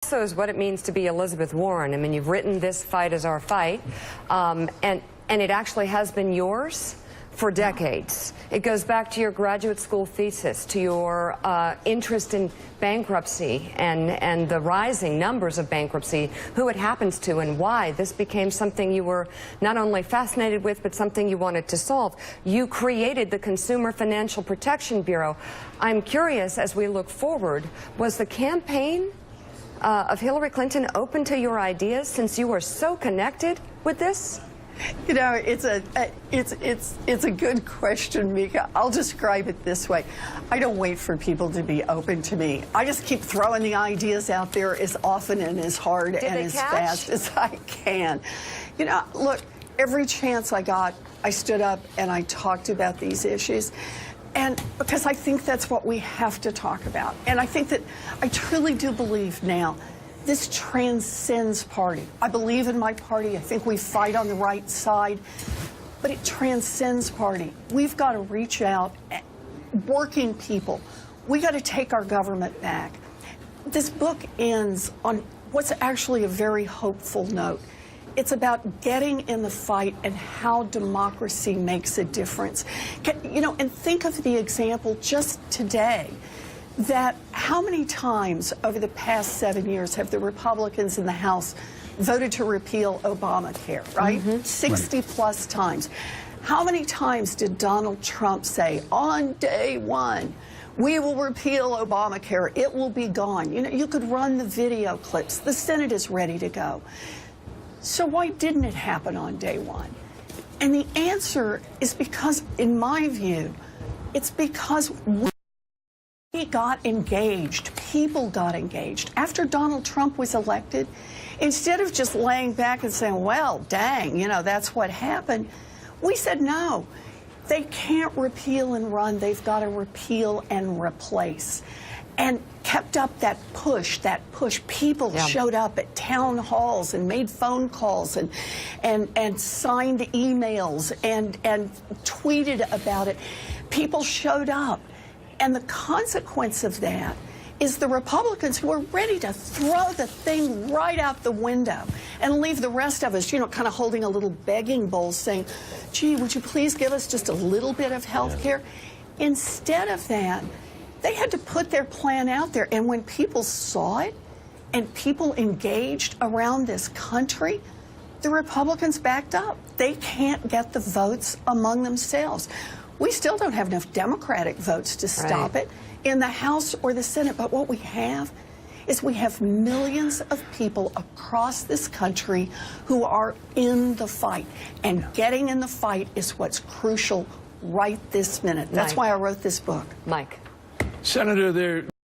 Also is what it means to be Elizabeth Warren. I mean, you've written This Fight Is Our Fight, and it actually has been yours for decades. It goes back to your graduate school thesis, to your interest in bankruptcy and the rising numbers of bankruptcy, who it happens to and why this became something you were not only fascinated with, but something you wanted to solve. You created the Consumer Financial Protection Bureau. I'm curious, as we look forward, was the campaign of Hillary Clinton open to your ideas, since you were so connected with this? You know, it's a good question, Mika. I'll describe it this way. I don't wait for people to be open to me. I just keep throwing the ideas out there as often and as hard and as fast as I can. You know, look, every chance I got, I stood up and I talked about these issues. And because I think that's what we have to talk about. And I think that I truly do believe now this transcends party. I believe in my party. I think we fight on the right side, but it transcends party. We've got to reach out, working people. We got to take our government back. This book ends on what's actually a very hopeful note. It's about getting in the fight and how democracy makes a difference. You know, and think of the example just today, that how many times over the past 7 years have the Republicans in the House voted to repeal Obamacare, right? 60 plus times. How many times did Donald Trump say, on day one, we will repeal Obamacare, it will be gone? You know, you could run the video clips. The Senate is ready to go. So why didn't it happen on day one? And the answer is because, in my view, it's because we got engaged. People got engaged. After Donald Trump was elected, instead of just laying back and saying, well, dang, you know, that's what happened, we said, no, they can't repeal and run. They've got to repeal and replace. And kept up that push. People showed up at town halls and made phone calls and signed emails and tweeted about it. People showed up. And the consequence of that is the Republicans, who are ready to throw the thing right out the window and leave the rest of us, you know, kind of holding a little begging bowl saying, gee, would you please give us just a little bit of health care? Instead of that, they had to put their plan out there. And when people saw it and people engaged around this country, the Republicans backed up. They can't get the votes among themselves. We still don't have enough Democratic votes to stop it in the House or the Senate. But what we have is we have millions of people across this country who are in the fight. And getting in the fight is what's crucial right this minute. That's why I wrote this book. Mike. Senator,